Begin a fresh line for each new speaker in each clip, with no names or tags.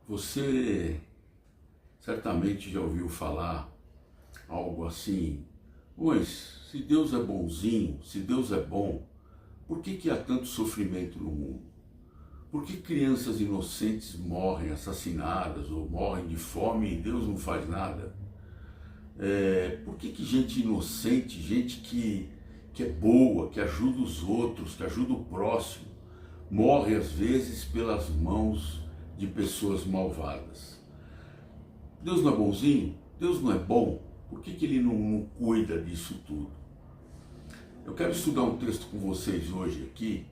Você certamente já ouviu falar algo assim, pois se Deus é bonzinho, se Deus é bom, por que há tanto sofrimento no mundo? Por que crianças inocentes morrem assassinadas ou morrem de fome e Deus não faz nada? Por que gente inocente, gente que é boa, que ajuda os outros, que ajuda o próximo, morre às vezes pelas mãos de pessoas malvadas? Deus não é bonzinho? Deus não é bom? Por que Ele não cuida disso tudo? Eu quero estudar um texto com vocês hoje aqui,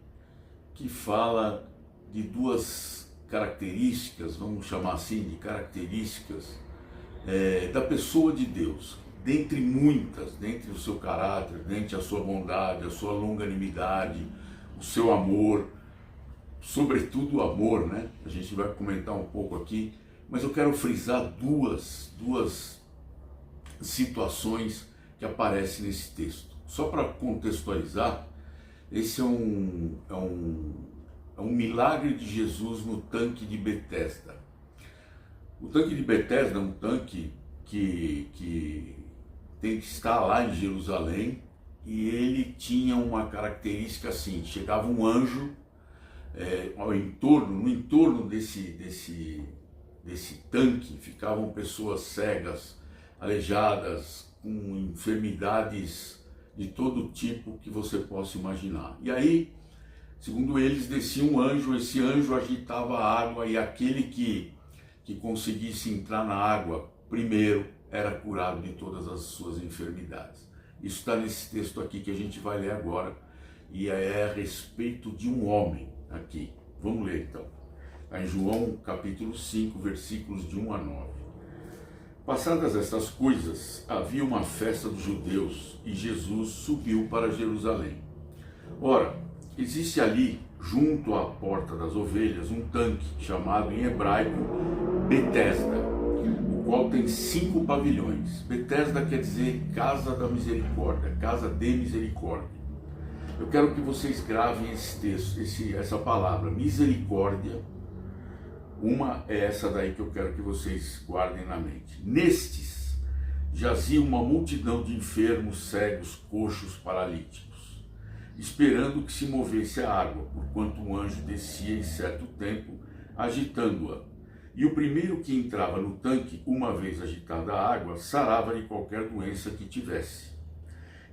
que fala de duas características, vamos chamar assim de características, da pessoa de Deus, dentre muitas, dentre o seu caráter, dentre a sua bondade, a sua longanimidade, o seu amor, sobretudo o amor, né? A gente vai comentar um pouco aqui, mas eu quero frisar duas situações que aparecem nesse texto. Só para contextualizar, esse é um milagre de Jesus no tanque de Betesda. O tanque de Betesda é um tanque que tem que estar lá em Jerusalém, e ele tinha uma característica assim: chegava um anjo no entorno desse tanque ficavam pessoas cegas, aleijadas, com enfermidades de todo tipo que você possa imaginar. E aí, segundo eles, descia um anjo, esse anjo agitava a água, e aquele que conseguisse entrar na água primeiro era curado de todas as suas enfermidades. Isso está nesse texto aqui que a gente vai ler agora, e é a respeito de um homem aqui. Vamos ler então. Está em João capítulo 5, versículos de 1 a 9. Passadas estas coisas, havia uma festa dos judeus, e Jesus subiu para Jerusalém. Ora, existe ali, junto à porta das ovelhas, um tanque, chamado em hebraico Betesda, o qual tem 5 pavilhões. Betesda quer dizer casa da misericórdia, casa de misericórdia. Eu quero que vocês gravem esse texto, essa palavra, misericórdia. Uma é essa daí que eu quero que vocês guardem na mente. Nestes jazia uma multidão de enfermos, cegos, coxos, paralíticos, esperando que se movesse a água, porquanto um anjo descia em certo tempo, agitando-a. E o primeiro que entrava no tanque, uma vez agitada a água, sarava de qualquer doença que tivesse.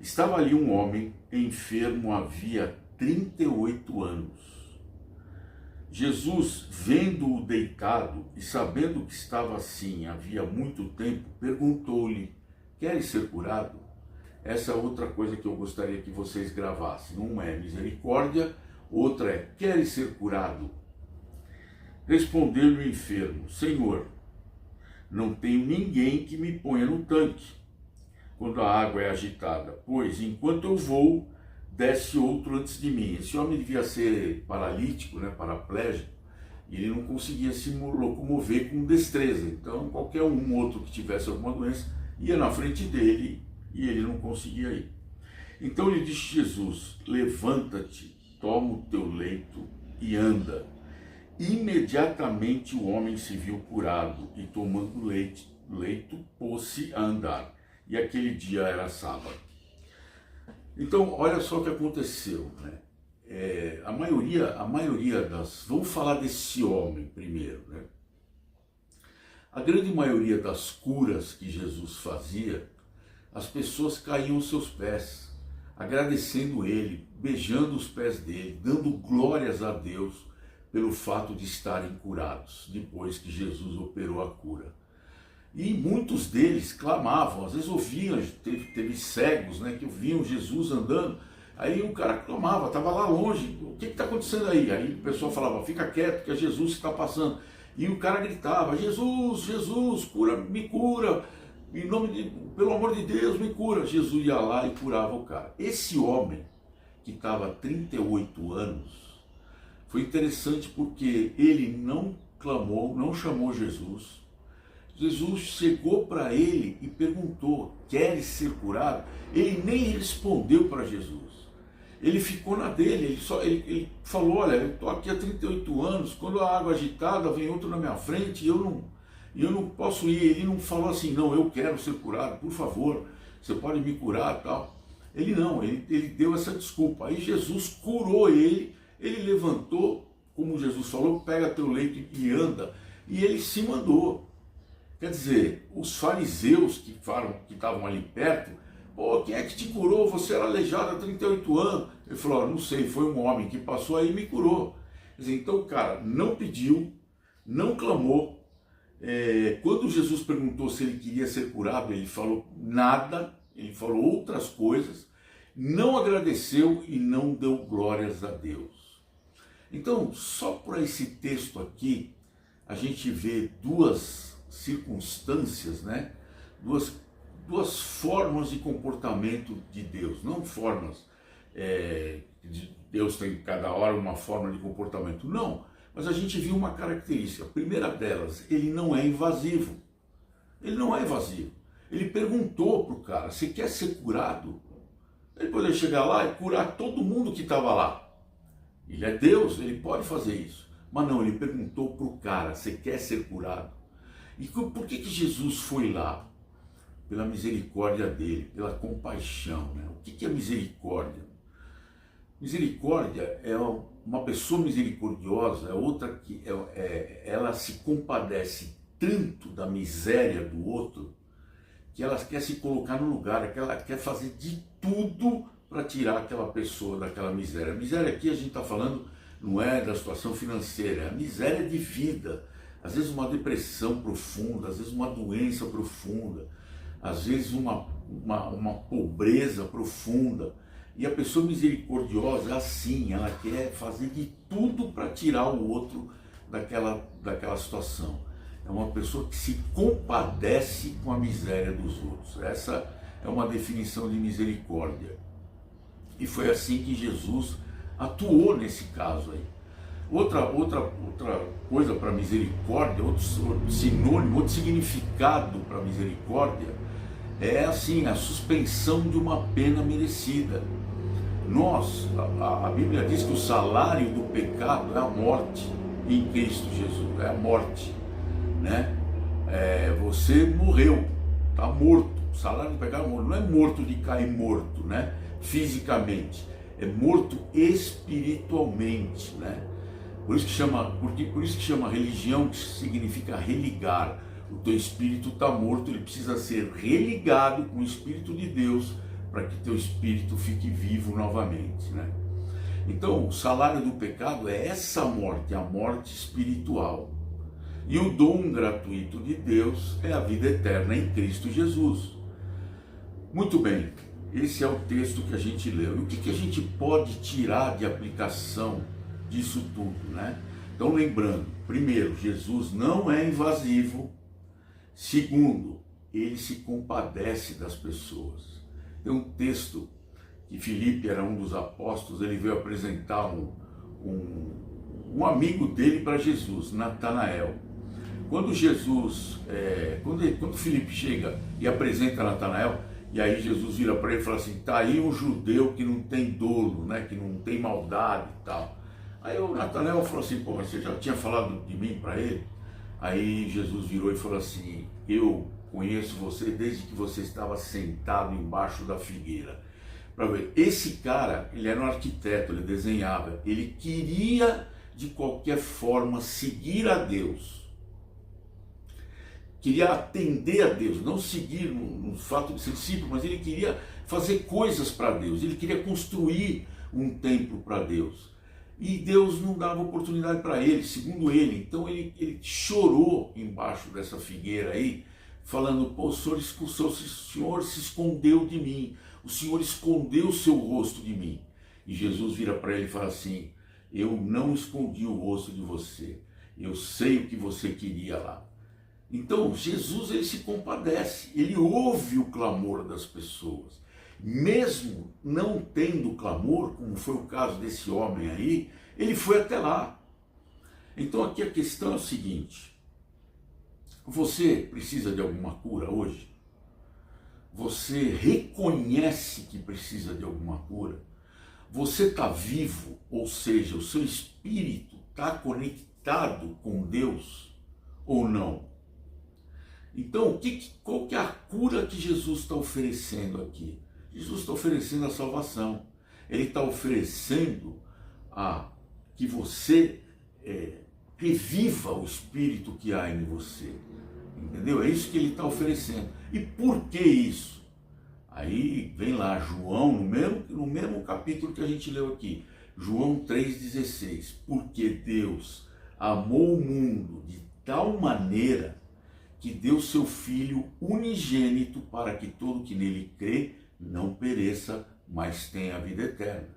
Estava ali um homem enfermo havia 38 anos. Jesus, vendo-o deitado e sabendo que estava assim havia muito tempo, perguntou-lhe: queres ser curado? Essa é outra coisa que eu gostaria que vocês gravassem. Uma é misericórdia, outra é: queres ser curado? Respondeu-lhe o enfermo: Senhor, não tenho ninguém que me ponha no tanque quando a água é agitada, pois enquanto eu vou, desce outro antes de mim. Esse homem devia ser paralítico, paraplégico, e ele não conseguia se locomover com destreza. Então qualquer outro que tivesse alguma doença ia na frente dele e ele não conseguia ir. Então lhe disse Jesus: levanta-te, toma o teu leito e anda. Imediatamente o homem se viu curado e, tomando o leito, pôs-se a andar. E aquele dia era sábado. Então, olha só o que aconteceu, né? A maioria das... Vamos falar desse homem primeiro, né? A grande maioria das curas que Jesus fazia, as pessoas caíam aos seus pés, agradecendo ele, beijando os pés dele, dando glórias a Deus pelo fato de estarem curados, depois que Jesus operou a cura. E muitos deles clamavam, às vezes ouviam, teve cegos, que ouviam Jesus andando, aí o cara clamava, estava lá longe: o que está acontecendo aí? Aí o pessoal falava: fica quieto, que é Jesus que está passando. E o cara gritava: Jesus, Jesus, me cura, pelo amor de Deus, me cura. Jesus ia lá e curava o cara. Esse homem, que estava há 38 anos, foi interessante porque ele não clamou, não chamou Jesus. Jesus chegou para ele e perguntou: queres ser curado? Ele nem respondeu para Jesus. ele ficou na dele, ele falou, olha, eu estou aqui há 38 anos, quando a água agitada vem outro na minha frente, e eu não posso ir. Ele não falou assim, não, eu quero ser curado, por favor, você pode me curar, tal. Ele não, ele deu essa desculpa. Aí Jesus curou ele levantou, como Jesus falou, pega teu leito e anda, e ele se mandou. Quer dizer, os fariseus que estavam ali perto, pô, quem é que te curou? Você era aleijado há 38 anos. Ele falou, não sei, foi um homem que passou aí e me curou. Quer dizer, então o cara não pediu, não clamou. Quando Jesus perguntou se ele queria ser curado, ele falou nada, ele falou outras coisas, não agradeceu e não deu glórias a Deus. Então, só por esse texto aqui, a gente vê duas circunstâncias, né? Duas formas de comportamento de Deus, não formas de Deus tem cada hora uma forma de comportamento, não, mas a gente viu uma característica. A primeira delas, ele não é invasivo. Ele não é invasivo. Ele perguntou para o cara, você quer ser curado? Ele poderia chegar lá e curar todo mundo que estava lá. Ele é Deus, ele pode fazer isso. Mas não, ele perguntou para o cara, você quer ser curado? E por que Jesus foi lá? Pela misericórdia dele, pela compaixão, né? O que é misericórdia? Misericórdia é uma pessoa misericordiosa, é outra que ela se compadece tanto da miséria do outro, que ela quer se colocar no lugar, que ela quer fazer de tudo para tirar aquela pessoa daquela miséria. A miséria aqui a gente está falando não é da situação financeira, é a miséria de vida. Às vezes uma depressão profunda, às vezes uma doença profunda, às vezes uma pobreza profunda. E a pessoa misericordiosa é assim, ela quer fazer de tudo para tirar o outro daquela situação. É uma pessoa que se compadece com a miséria dos outros. Essa é uma definição de misericórdia. E foi assim que Jesus atuou nesse caso aí. Outra coisa para misericórdia, outro sinônimo, outro significado para misericórdia é assim, a suspensão de uma pena merecida. A Bíblia diz que o salário do pecado é a morte em Cristo Jesus, é a morte, né? Você morreu, está morto. O salário do pecado é morto, não é morto de cair morto, né? Fisicamente, é morto espiritualmente, né? Por isso que chama religião, que significa religar. O teu espírito está morto, ele precisa ser religado com o Espírito de Deus para que teu espírito fique vivo novamente, né? Então, o salário do pecado é essa morte, a morte espiritual. E o dom gratuito de Deus é a vida eterna em Cristo Jesus. Muito bem, esse é o texto que a gente leu. E o que a gente pode tirar de aplicação disso tudo, né? Então, lembrando, primeiro, Jesus não é invasivo. Segundo, ele se compadece das pessoas. Tem um texto que Filipe era um dos apóstolos, ele veio apresentar um amigo dele para Jesus, Natanael. Quando quando Filipe chega e apresenta Natanael, e aí Jesus vira para ele e fala assim, tá aí um judeu que não tem dolo, né, que não tem maldade e tal. Aí o Natanael falou assim, pô, mas você já tinha falado de mim para ele? Aí Jesus virou e falou assim, eu conheço você desde que você estava sentado embaixo da figueira. Para ver, esse cara, ele era um arquiteto, ele desenhava, ele queria de qualquer forma seguir a Deus. Queria atender a Deus, não seguir no fato de ser discípulo, mas ele queria fazer coisas para Deus, ele queria construir um templo para Deus. E Deus não dava oportunidade para ele, segundo ele. Então ele chorou embaixo dessa figueira aí, falando, pô, o Senhor se escondeu de mim, o Senhor escondeu o seu rosto de mim. E Jesus vira para ele e fala assim, eu não escondi o rosto de você, eu sei o que você queria lá. Então Jesus, ele se compadece, ele ouve o clamor das pessoas. Mesmo não tendo clamor, como foi o caso desse homem aí, ele foi até lá. Então aqui a questão é o seguinte, você precisa de alguma cura hoje? Você reconhece que precisa de alguma cura? Você está vivo, ou seja, o seu espírito está conectado com Deus ou não? Então, qual que é a cura que Jesus está oferecendo aqui? Jesus está oferecendo a salvação. Ele está oferecendo que você reviva o espírito que há em você. Entendeu? É isso que ele está oferecendo. E por que isso? Aí vem lá João, no mesmo capítulo que a gente leu aqui, João 3,16. Porque Deus amou o mundo de tal maneira que deu seu Filho unigênito para que todo que nele crê não pereça, mas tenha a vida eterna.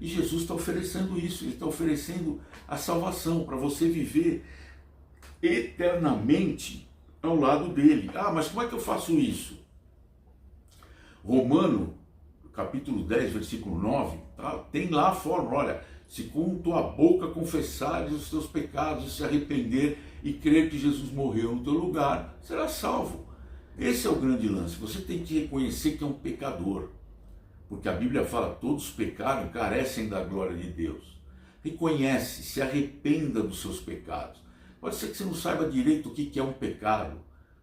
E Jesus está oferecendo isso, ele está oferecendo a salvação para você viver eternamente ao lado dele. Ah, mas como é que eu faço isso? Romano, capítulo 10, versículo 9, tem lá a fórmula, olha, se com tua boca confessares os teus pecados e se arrepender e crer que Jesus morreu no teu lugar, será salvo. Esse é o grande lance, você tem que reconhecer que é um pecador, porque a Bíblia fala, todos pecaram e carecem da glória de Deus. Reconhece, se arrependa dos seus pecados. Pode ser que você não saiba direito o que é um pecado,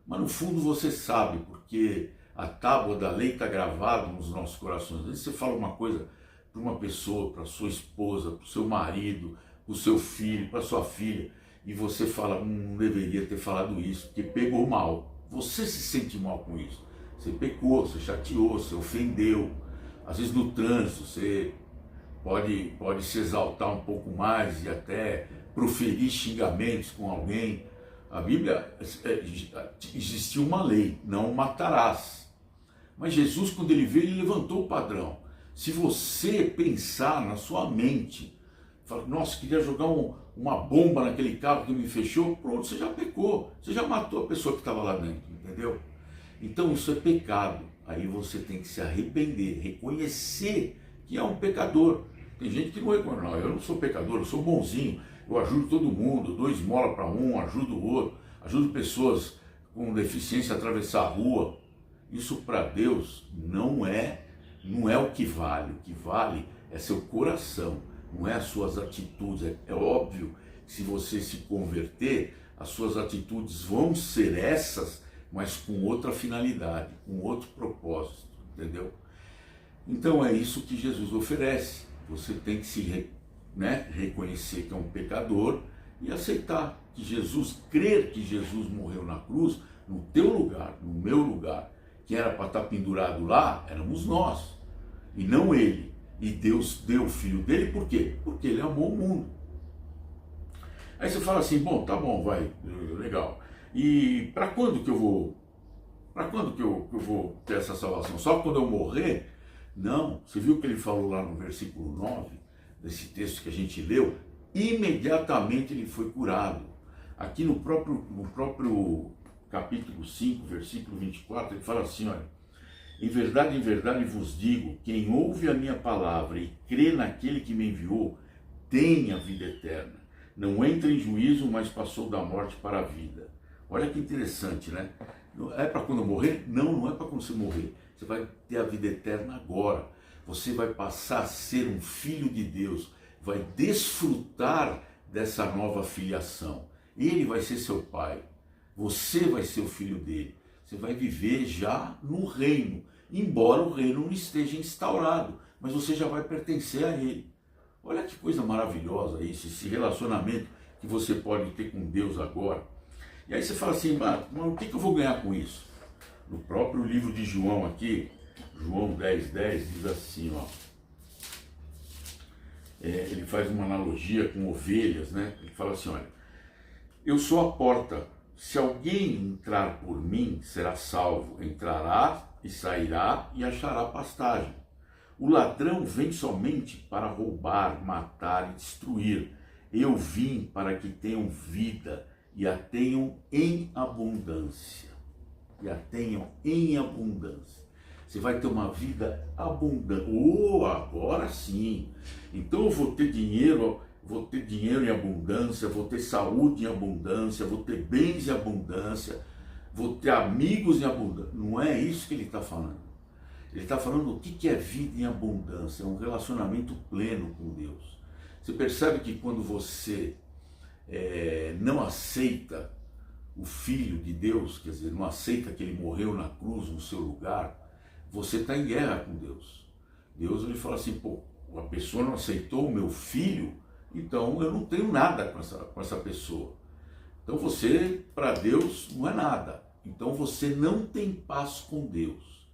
mas no fundo você sabe, porque a tábua da lei está gravada nos nossos corações. Às vezes você fala uma coisa para uma pessoa, para sua esposa, para o seu marido, para o seu filho, para sua filha, e você fala, não deveria ter falado isso, porque pegou mal. Você se sente mal com isso. Você pecou, você chateou, você ofendeu. Às vezes no trânsito você pode se exaltar um pouco mais e até proferir xingamentos com alguém. A Bíblia, existiu uma lei, não matarás. Mas Jesus, quando ele veio, ele levantou o padrão. Se você pensar na sua mente, fala, nossa, queria jogar uma bomba naquele carro que me fechou, pronto, você já pecou, você já matou a pessoa que estava lá dentro, entendeu? Então isso é pecado. Aí você tem que se arrepender, reconhecer que é um pecador. Tem gente que não reconhece, não, eu não sou pecador, eu sou bonzinho, eu ajudo todo mundo, dou esmola para um, ajudo o outro, ajudo pessoas com deficiência a atravessar a rua. Isso para Deus não é o que vale. O que vale é seu coração, não é as suas atitudes. É óbvio que se você se converter, as suas atitudes vão ser essas, mas com outra finalidade, com outro propósito, entendeu? Então é isso que Jesus oferece. Você tem que se reconhecer que é um pecador e aceitar que Jesus, crer que Jesus morreu na cruz, no teu lugar, no meu lugar. Quem era para estar pendurado lá, éramos nós, e não ele. E Deus deu o Filho dele, por quê? Porque ele amou o mundo. Aí você fala assim, bom, tá bom, vai, legal. E para quando que eu vou ter essa salvação? Só quando eu morrer? Não, você viu o que ele falou lá no versículo 9, desse texto que a gente leu? Imediatamente ele foi curado. Aqui no próprio capítulo 5, versículo 24, ele fala assim, olha, em verdade vos digo, quem ouve a minha palavra e crê naquele que me enviou, tem a vida eterna. Não entra em juízo, mas passou da morte para a vida. Olha que interessante, né? É para quando eu morrer? Não, não é para quando você morrer. Você vai ter a vida eterna agora. Você vai passar a ser um filho de Deus, vai desfrutar dessa nova filiação. Ele vai ser seu pai. Você vai ser o filho dele. Você vai viver já no reino, embora o reino não esteja instaurado, mas você já vai pertencer a ele. Olha que coisa maravilhosa isso, esse relacionamento que você pode ter com Deus agora. E aí você fala assim, mas o que eu vou ganhar com isso? No próprio livro de João aqui, João 10:10, diz assim, ó. Ele faz uma analogia com ovelhas, né? Ele fala assim, olha, eu sou a porta. Se alguém entrar por mim, será salvo. Entrará e sairá e achará pastagem. O ladrão vem somente para roubar, matar e destruir. Eu vim para que tenham vida e a tenham em abundância. E a tenham em abundância. Você vai ter uma vida abundante. Oh, agora sim. Então eu vou ter dinheiro em abundância, vou ter saúde em abundância, vou ter bens em abundância, vou ter amigos em abundância. Não é isso que ele está falando. Ele está falando o que é vida em abundância, é um relacionamento pleno com Deus. Você percebe que quando você não aceita o Filho de Deus, quer dizer, não aceita que ele morreu na cruz no seu lugar, você está em guerra com Deus. Deus ele fala assim, pô, a pessoa não aceitou o meu filho, então eu não tenho nada com essa pessoa. Então você, para Deus, não é nada. Então você não tem paz com Deus.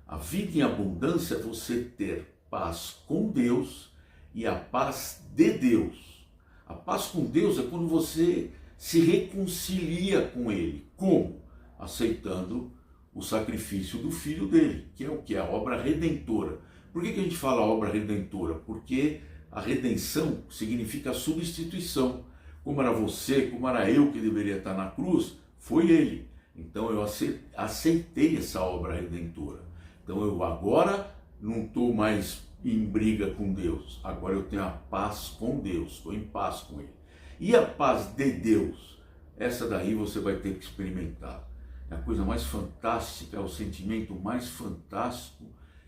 A vida em abundância é você ter paz com Deus e a paz de Deus. A paz com Deus é quando você se reconcilia com Ele. Como? Aceitando o sacrifício do Filho dele, que é o que? A obra redentora. Por que a gente fala obra redentora? Porque a redenção significa substituição. Como era você, como era eu que deveria estar na cruz, foi Ele. Então eu aceitei essa obra redentora. Então eu agora não estou mais em briga com Deus. Agora eu tenho a paz com Deus, estou em paz com Ele. E a paz de Deus, essa daí você vai ter que experimentar. É a coisa mais fantástica, é o sentimento mais fantástico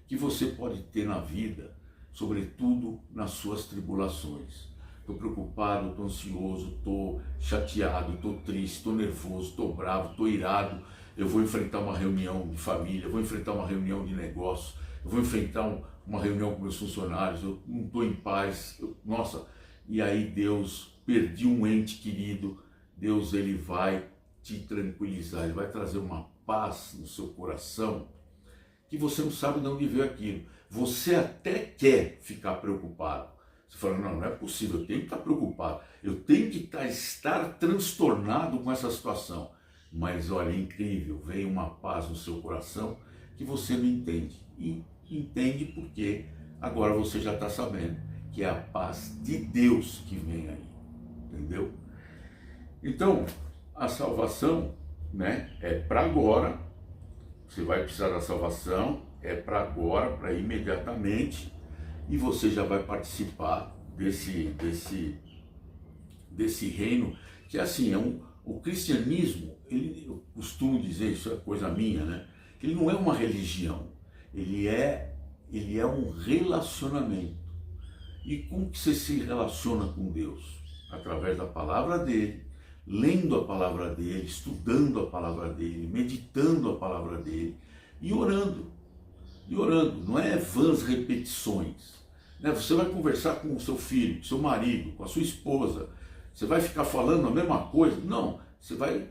que você pode ter na vida, sobretudo nas suas tribulações. Estou preocupado, estou ansioso, estou chateado, estou triste, estou nervoso, estou bravo, estou irado. Eu vou enfrentar uma reunião de família, eu vou enfrentar uma reunião de negócio, eu vou enfrentar uma reunião com meus funcionários, eu não estou em paz. Nossa, e aí Deus, perdi um ente querido, Deus ele vai te tranquilizar, ele vai trazer uma paz no seu coração que você não sabe de onde veio aquilo. Você até quer ficar preocupado. Você fala, não é possível, eu tenho que estar preocupado, eu tenho que estar transtornado com essa situação. Mas olha, é incrível, vem uma paz no seu coração que você não entende. E entende porque agora você já está sabendo que é a paz de Deus que vem aí, entendeu? Então, a salvação, né, é para agora. Você vai precisar da salvação, é para agora, para imediatamente, e você já vai participar desse reino, que assim, o cristianismo, eu costumo dizer, isso é coisa minha, né? Ele não é uma religião, ele é um relacionamento. E como que você se relaciona com Deus? Através da palavra dele, lendo a palavra dele, estudando a palavra dele, meditando a palavra dele e orando. E orando, não é vãs repetições. Né? Você vai conversar com o seu filho, com o seu marido, com a sua esposa, você vai ficar falando a mesma coisa? Não, você vai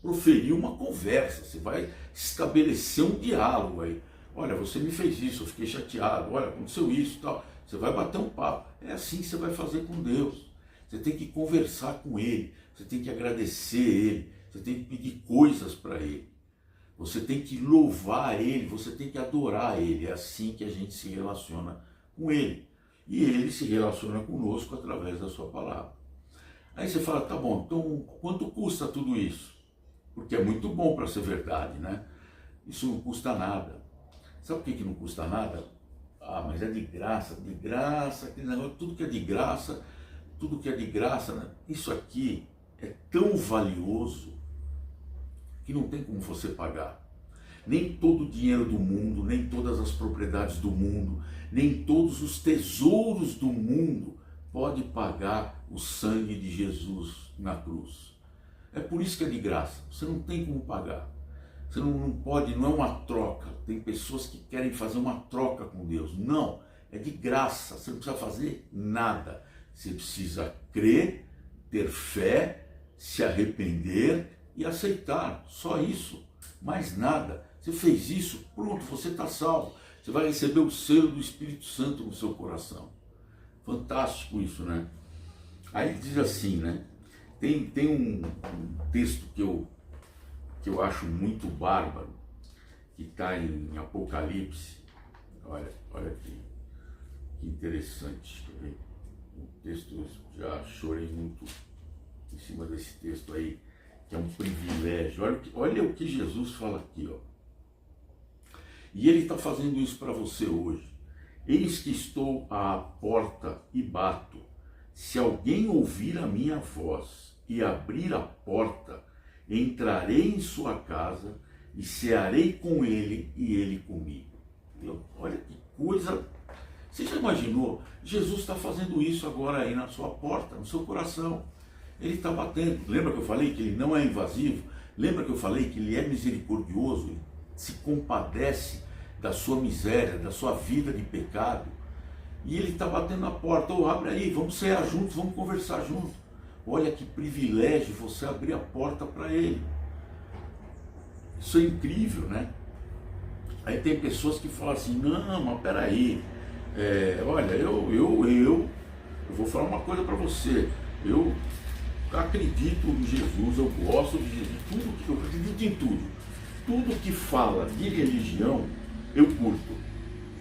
proferir uma conversa, você vai estabelecer um diálogo aí. Olha, você me fez isso, eu fiquei chateado, olha, aconteceu isso e tal. Você vai bater um papo. É assim que você vai fazer com Deus. Você tem que conversar com Ele, você tem que agradecer Ele, você tem que pedir coisas para Ele. Você tem que louvar Ele, você tem que adorar Ele. É assim que a gente se relaciona com Ele. E Ele se relaciona conosco através da sua palavra. Aí você fala, tá bom, então quanto custa tudo isso? Porque é muito bom para ser verdade, né? Isso não custa nada. Sabe por que não custa nada? Ah, mas é de graça, aquele negócio, tudo que é de graça, né? Isso aqui é tão valioso que não tem como você pagar. Nem todo o dinheiro do mundo, nem todas as propriedades do mundo, nem todos os tesouros do mundo pode pagar o sangue de Jesus na cruz. É por isso que é de graça, você não tem como pagar. Você não pode, não é uma troca. Tem pessoas que querem fazer uma troca com Deus. Não, é de graça, você não precisa fazer nada. Você precisa crer, ter fé, se arrepender e aceitar. Só isso, mais nada. Você fez isso, pronto, você está salvo. Você vai receber o selo do Espírito Santo no seu coração. Fantástico isso, né? Aí ele diz assim, né? Tem um texto que eu acho muito bárbaro, que está em Apocalipse. Olha aqui, que interessante. O texto, já chorei muito em cima desse texto aí, que é um privilégio. Olha o que Jesus fala aqui, ó. E ele está fazendo isso para você hoje. Eis que estou à porta e bato. Se alguém ouvir a minha voz e abrir a porta, entrarei em sua casa e cearei com ele e ele comigo. Olha que coisa. Você já imaginou? Jesus está fazendo isso agora aí na sua porta, no seu coração. Ele está batendo. Lembra que eu falei que ele não é invasivo? Lembra que eu falei que ele é misericordioso? Ele se compadece da sua miséria, da sua vida de pecado. E ele está batendo na porta. Oh, abre aí, vamos cear juntos, vamos conversar juntos. Olha que privilégio você abrir a porta para ele. Isso é incrível, né? Aí tem pessoas que falam assim, não, mas peraí, olha, eu vou falar uma coisa para você, eu acredito em Jesus, eu gosto de Jesus, eu acredito em tudo que fala de religião, eu curto,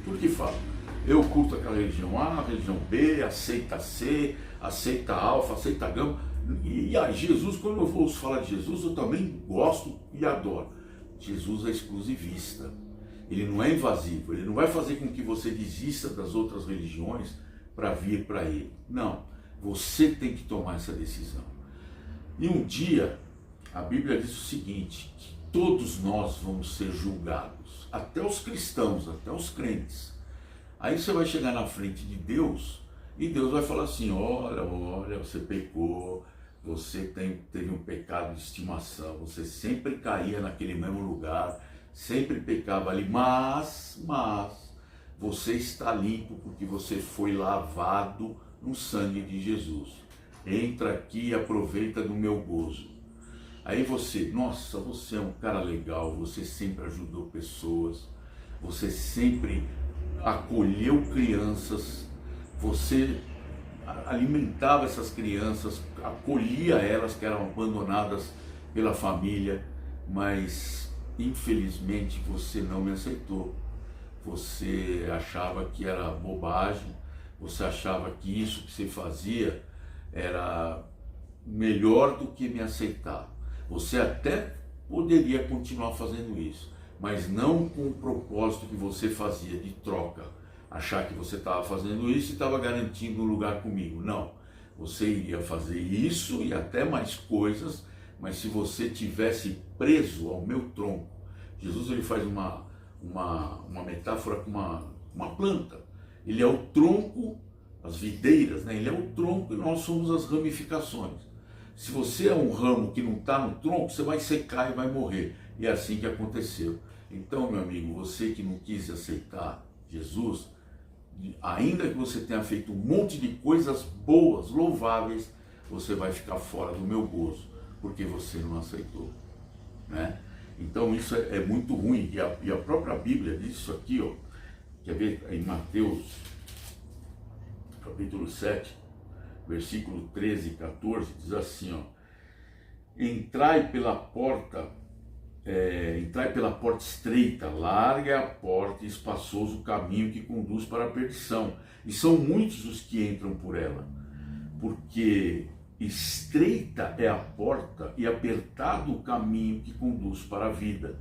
tudo que fala. Eu curto aquela religião A, religião B, aceita C, aceita alfa, aceita gama. E aí, Jesus, quando eu ouço falar de Jesus, eu também gosto e adoro. Jesus é exclusivista. Ele não é invasivo. Ele não vai fazer com que você desista das outras religiões para vir para ele. Não. Você tem que tomar essa decisão. E um dia, a Bíblia diz o seguinte, que todos nós vamos ser julgados. Até os cristãos, até os crentes. Aí você vai chegar na frente de Deus e Deus vai falar assim, olha, você pecou, você teve um pecado de estimação, você sempre caía naquele mesmo lugar, sempre pecava ali, mas você está limpo porque você foi lavado no sangue de Jesus. Entra aqui e aproveita do meu gozo. Aí você, nossa, você é um cara legal, você sempre ajudou pessoas, você sempre acolheu crianças, você alimentava essas crianças, acolhia elas que eram abandonadas pela família, mas infelizmente você não me aceitou. Você achava que era bobagem, você achava que isso que você fazia era melhor do que me aceitar. Você até poderia continuar fazendo isso, mas não com o propósito que você fazia de troca, achar que você estava fazendo isso e estava garantindo um lugar comigo. Não, você iria fazer isso e até mais coisas, mas se você tivesse preso ao meu tronco. Jesus ele faz uma metáfora com uma planta. Ele é o tronco, as videiras, né? Ele é o tronco e nós somos as ramificações. Se você é um ramo que não está no tronco, você vai secar e vai morrer. E é assim que aconteceu. Então, meu amigo, você que não quis aceitar Jesus, ainda que você tenha feito um monte de coisas boas, louváveis, você vai ficar fora do meu gozo, porque você não aceitou, né? Então isso é muito ruim, e a própria Bíblia diz isso aqui, ó, quer ver em Mateus, capítulo 7, versículo 13 e 14, diz assim, ó, entrai pela porta estreita, larga é a porta e espaçoso o caminho que conduz para a perdição, e são muitos os que entram por ela, porque estreita é a porta e apertado o caminho que conduz para a vida,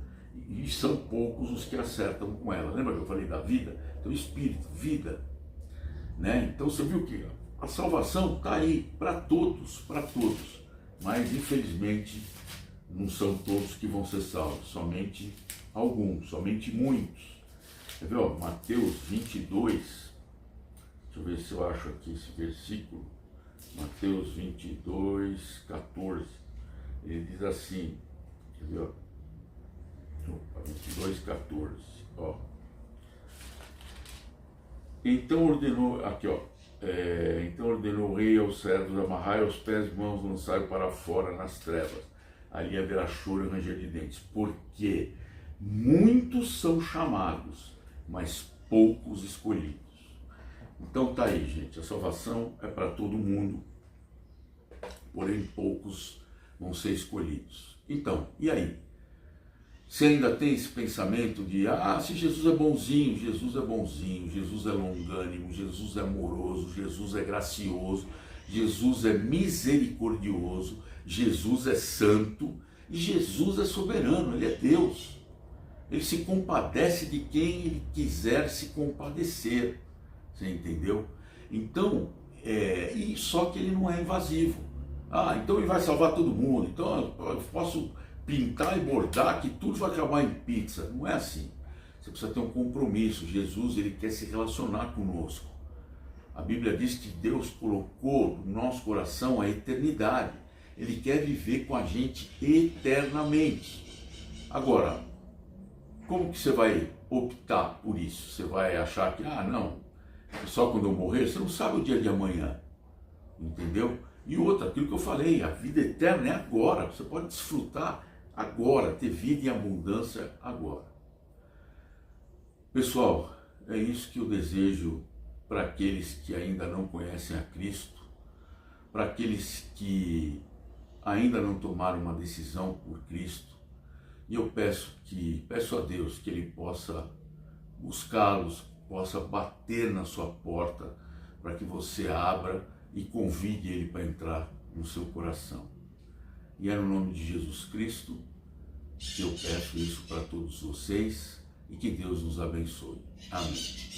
e são poucos os que acertam com ela. Lembra que eu falei da vida? Então, espírito, vida, né? Então você viu que a salvação está aí para todos, mas infelizmente não são todos que vão ser salvos, somente alguns, somente muitos. Quer ver, ó, Mateus 22, deixa eu ver se eu acho aqui esse versículo, Mateus 22, 14, ele diz assim, quer ver, ó, 22, 14, ó, então ordenou, aqui ó, então ordenou o rei aos servos, amarrai aos pés e mãos, lançai para fora nas trevas, ali haverá choro e ranger de dentes, porque muitos são chamados, mas poucos escolhidos. Então tá aí, gente, a salvação é para todo mundo, porém poucos vão ser escolhidos. Então, e aí? Você ainda tem esse pensamento de, se Jesus é bonzinho, Jesus é longânimo, Jesus é amoroso, Jesus é gracioso, Jesus é misericordioso, Jesus é santo e Jesus é soberano, Ele é Deus. Ele se compadece de quem Ele quiser se compadecer. Você entendeu? então, e só que ele não é invasivo. Então ele vai salvar todo mundo, então eu posso pintar e bordar que tudo vai acabar em pizza. Não é assim. Você precisa ter um compromisso. Jesus, ele quer se relacionar conosco. A Bíblia diz que Deus colocou no nosso coração a eternidade. Ele quer viver com a gente eternamente. Agora, como que você vai optar por isso? Você vai achar que, não, só quando eu morrer? Você não sabe o dia de amanhã, entendeu? E outra, aquilo que eu falei, a vida eterna é agora. Você pode desfrutar agora, ter vida em abundância agora. Pessoal, é isso que eu desejo para aqueles que ainda não conhecem a Cristo, para aqueles que ainda não tomaram uma decisão por Cristo. E eu peço a Deus que Ele possa buscá-los, possa bater na sua porta, para que você abra e convide Ele para entrar no seu coração. E é no nome de Jesus Cristo que eu peço isso para todos vocês e que Deus nos abençoe. Amém.